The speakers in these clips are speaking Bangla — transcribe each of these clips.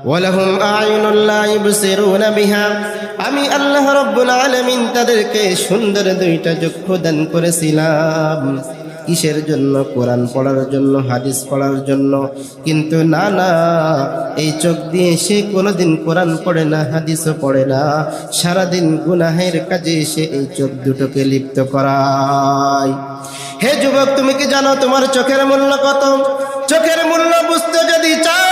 ওয়ালাহুম আ'য়ুনুন লা ইবসিরুনা বিহা, আমি আল্লাহ রাব্বুল আলামিন তাদেরকে সুন্দর দুইটা চক্ষু দান করেছিলাম। কিসের জন্য? কোরআন পড়ার জন্য, হাদিস পড়ার জন্য। কিন্তু না না, এই চোখ দিয়ে সে কোনোদিন কোরআন পড়ে না, হাদিসও পড়ে না, সারাদিন গুনাহের কাজে সে এই চোখ দুটোকে লিপ্ত করায়। হে যুবক, তুমি কি জানো তোমার চোখের মূল্য কত? চোখের মূল্য বুঝতে যদি চাও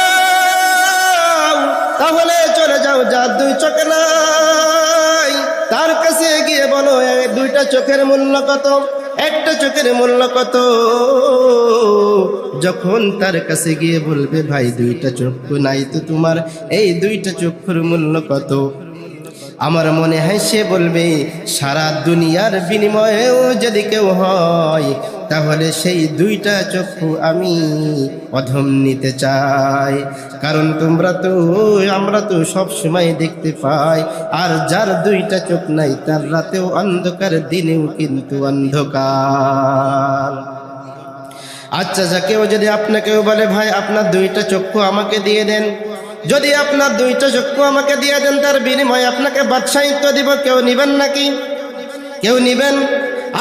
তাহলে চলে যাও যার দুই চোখ নাই, তার কাছে গিয়ে বলো দুইটা চোখের মূল্য কত, একটা চোখের মূল্য কত। যখন তার কাছে গিয়ে বলবে ভাই দুইটা চক্ষু নাই, তো তোমার এই দুইটা চক্ষুর মূল্য কত? আমার মনে হয় সে বলবে সারা দুনিয়ার বিনিময়েও যদি কেউ হয় তাহলে সেই দুইটা চক্ষু আমি অধম নিতে চাই। কারণ আমরা তো সব সময় দেখতে পাই, আর যার দুইটা চোখ নাই তার রাতেও অন্ধকার, দিনেও কিন্তু অন্ধকার। আচ্ছা, কেউ যদি আপনাকেও বলে ভাই আপনার দুইটা চক্ষু আমাকে দিয়ে দেন, যদি আপনার দুইটা চক্ষু আমাকে দিয়ে দেন তার বিনিময়ে আপনাকে বাদশাহিত্ব দিব, কেউ নিবেন নাকি? কেউ নিবেন?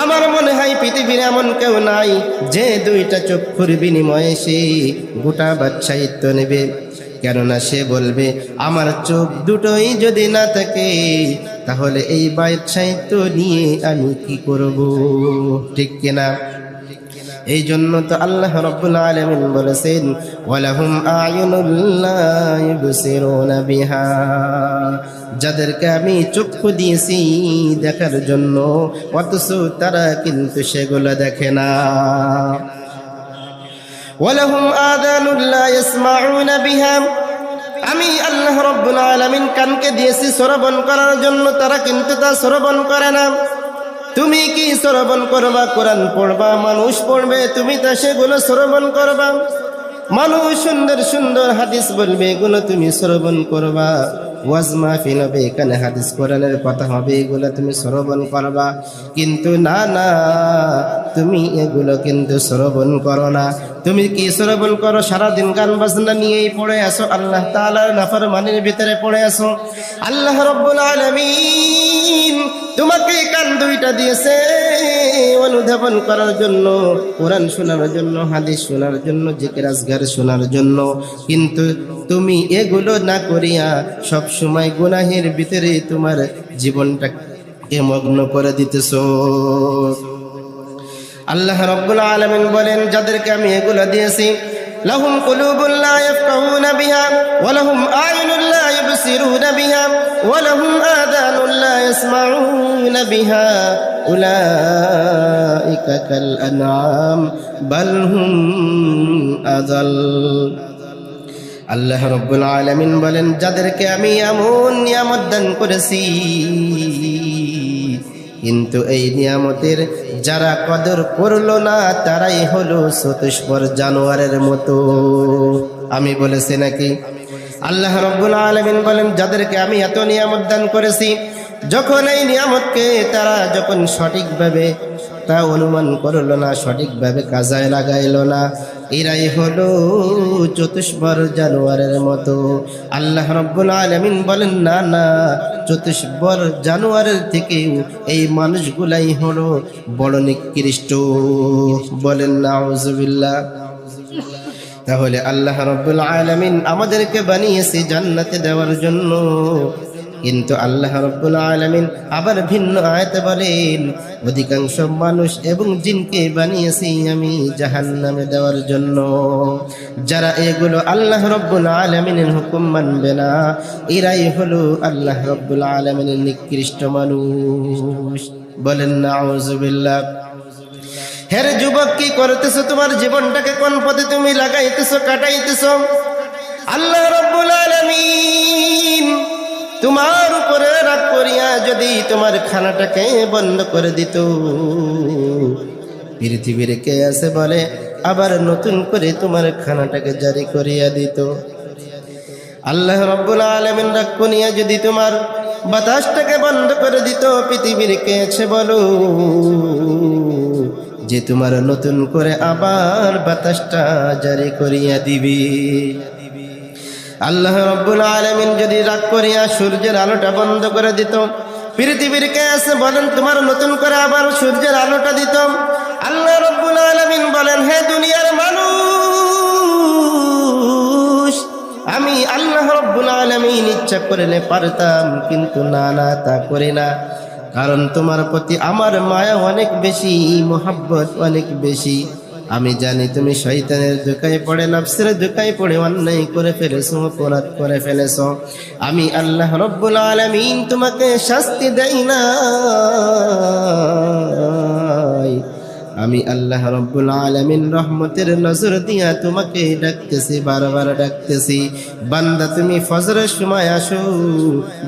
আমার মনে হয় পৃথিবীর এমন কেউ নাই যে দুইটা চক্ষুর বিনিময়ে সে গোটা বাদশাহিত্ব নেবে। কেননা সে বলবে আমার চোখ দুটোই যদি না থাকে তাহলে এই বাদশাহিত্ব নিয়ে আমি কি করব? ঠিক কিনা? এই জন্য তো আল্লাহ রাব্বুল আলামিন বলেছেন ওয়ালাহুম আ'য়ুনুন লা ইবসিরুনা বিহা, যাদেরকে আমি চক্ষু দিয়েছি দেখার জন্য, অথচ তারা কিন্তু সেগুলো দেখে না। ওয়ালাহুম আযানুন লা ইয়াসমাউনা বিহা, আমি আল্লাহ রাব্বুল আলামিন কানকে দিয়েছি শ্রবণ করার জন্য, তারা কিন্তু তা শ্রবণ করে না। তুমি কি শ্রবণ করবা? কোরআন পড়বা, মানুষ পড়বে, তুমি তা সেগুলো শ্রবণ করবা। মানুষ সুন্দর সুন্দর হাদিস বলবে, এগুলো তুমি শ্রবণ করবা। ওয়াজ মাহফিল হবে, এখানে হাদিস কোরআনের কথা হবে, এগুলো তুমি শ্রবণ করবা। কিন্তু না না, তুমি এগুলো কিন্তু শ্রবণ করো না। তুমি কি শ্রবণ করো? সারাদিন গান বাজনা নিয়েই পড়ে আসো, আল্লাহ তাআলার নাফরমানির ভিতরে পড়ে আসো। আল্লাহ রাব্বুল আলামিন তোমাকে কান দুইটা দিয়েছে অনুধাবন করার জন্য, কোরআন শোনার জন্য, হাদিস শোনার জন্য, জিকির আজকার শোনার জন্য। কিন্তু তুমি এগুলো না করিয়া সব সময় গুনাহের ভিতরে তোমার জীবনটাকে মগ্ন করে দিতেছো। আল্লাহ রাব্বুল আলামিন বলেন যাদেরকে আমি এগুলো দিয়েছি লাহুম কুলুবুন লা ইয়াফকাহুনা বিহা ওয়া লাহুম আ'য়ুনুন লা ইবসিরুনা বিহা ওয়া লাহুম আযানুন লা ইয়াসমাউনা বিহা উলাইকা কাল আনআম বাল হুম আযাল। আল্লাহ রাব্বুল আলামিন বলেন যাদেরকে আমি এমন নিয়ামত দান করেছি, কিন্তু এই নিয়ামতের যারা কদর করলো না তারাই হলো চতুষ্পর জানোয়ারের মতো। আমি বলেছি নাকি? আল্লাহ রাব্বুল আলামিন বলেন যাদেরকে আমি এত নিয়ামত দান করেছি, যখন এই নিয়ামতকে তারা যখন সঠিকভাবে তা অনুমান করলো না, সঠিকভাবে কাজে লাগাইলো না, এরাই হলো চতুষ্পর জানোয়ারের মতো। আল্লাহ রাব্বুল আলামিন বলেন না না, চতুষ্পর জানোয়ারের থেকেও এই মানুষগুলাই হলো বড় নিকৃষ্ট। বলেন নাউজুবিল্লাহ। তাহলে আল্লাহ রাব্বুল আলামিন আমাদেরকে বানিয়েছে জান্নাতে দেওয়ার জন্য, কিন্তু আল্লাহ রাব্বুল আলামিন আবার ভিন্ন আয়াতে বলেন অধিকাংশ মানুষ এবং জিনকে বানিয়েছি আমি জাহান্নামে দেওয়ার জন্য। যারা এগুলো আল্লাহ রাব্বুল আলামিনের হুকুম মানবে না, এরাই হলো আল্লাহ রাব্বুল আলামিনের নিকৃষ্ট মানুষ। বলেন নাউজুবিল্লাহ। হেরে যুবক, কি করতেছো? তোমার জীবনটাকে কোন পথে তুমি লাগাইতেছো, কাটাইতেছো? আল্লাহ রাব্বুল আলামিন তোমার উপরে রাগ করিয়া যদি তোমার খানাটাকে বন্ধ করে দিত, পৃথিবীর কে আছে বলে আবার নতুন করে তোমার খানাটাকে জারি করিয়া দিত। আল্লাহ রাব্বুল আলামিন রাগ করিয়া যদি তোমার বাতাসটাকে বন্ধ করে দিত, পৃথিবীর কে আছে বলো যে তোমার নতুন করে আবার বাতাসটা জারি করিয়া দিবে? আল্লাহ রাব্বুল আলামিন যদি রাগ করিয়া সূর্যের আলোটা বন্ধ করে দিত, পৃথিবীর কে আছে বলেন তোমার নতুন করে আবার সূর্যের আলোটা দিত? আল্লাহ রাব্বুল আলামিন বলেন, হে দুনিয়ার মানুষ, আমি আল্লাহ রাব্বুল আলামিন ইচ্ছা করলে পারতাম, কিন্তু না, তা করি না। কারণ তোমার প্রতি আমার মায়া অনেক বেশি, মোহাব্বত অনেক বেশি। আমি জানি তুমি শয়তানের ধোঁকায় পড়ে, নফসের ধোঁকায় পড়ে অন্যায় করে ফেলেছো, অপরাধ করে ফেলেছো। আমি আল্লাহ রাব্বুল আলামিন তোমাকে শাস্তি দেই না। আমি আল্লাহ রাব্বুল আলামিন রহমতের নজর দিয়া তোমাকে ডাকতেছি, বারবার ডাকতেছি, বান্দা তুমি ফজরের সময় আসো,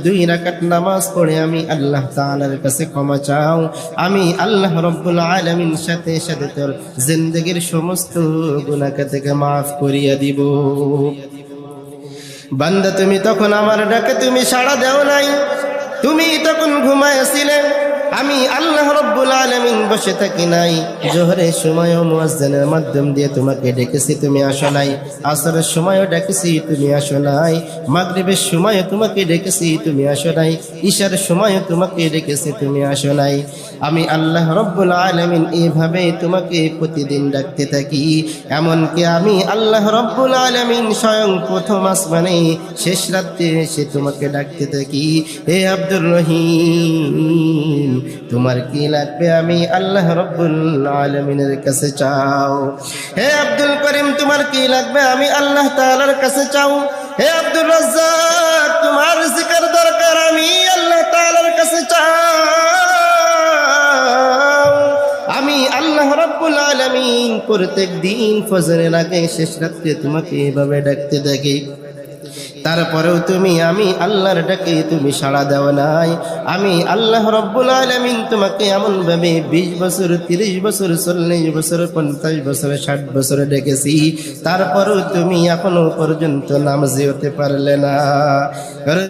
2 রাকাত নামাজ পড়ে আমি আল্লাহ তাআলার কাছে ক্ষমা চাও। আমি আল্লাহ রাব্বুল আলামিন সাথে সাথে তোর জিন্দেগীর সমস্ত গুনাহ থেকে মাফ করিয়া দিব। বান্দা তুমি তখন আমার ডাকে তুমি সাড়া দাও নাই, তুমি তখন ঘুমাইছিলে। আমি আল্লাহ রাব্বুল আলামিন বসে থাকি নাই। জোহরের সময়ও মুয়াজ্জিনের মাধ্যম দিয়ে তোমাকে ডেকেছি, তুমি আসো নাই। আসরের সময়ও ডেকেছি, তুমি আসো নাই। মাগরিবের সময়ও তোমাকে ডেকেছি, তুমি আসো নাই। ইশার সময়ও তোমাকে ডেকেছি, তুমি আসো নাই। আমি আল্লাহ রাব্বুল আলামিন এইভাবে তোমাকে প্রতিদিন ডাকতে থাকি। এমনকি আমি আল্লাহ রাব্বুল আলামিন স্বয়ং প্রথম আসমানে শেষ রাত্রে এসে তোমাকে ডাকতে থাকি, হে আব্দুর রহিম, তোমার কি লাগবে আমি আল্লাহ রাব্বুল আলামিনের কাছে চাও। হে আব্দুল করিম, তোমার কি লাগবে আমি আল্লাহ তাআলার কাছে চাও। হে আব্দুর রাজ্জাক, তোমার রিজিকের দরকার আমি আল্লাহ তাআলার কাছে চাও। আমি আল্লাহ রাব্বুল আলামিন প্রত্যেক দিন ফজরের আগে শেষ রাত্রে তোমাকে এভাবে ডাকতে থাকি। তারপরেও তুমি আমি আল্লাহর ডাকে তুমি সাড়া দাও নাই। আমি আল্লাহ রাব্বুল আলামিন তোমাকে এমন ভাবে 20 বছর, 30 বছর, 40 বছর, 50 বছর, 60 বছর ডেকেছি, তারপরেও তুমি এখনো পর্যন্ত নামাজি হতে পারলে না।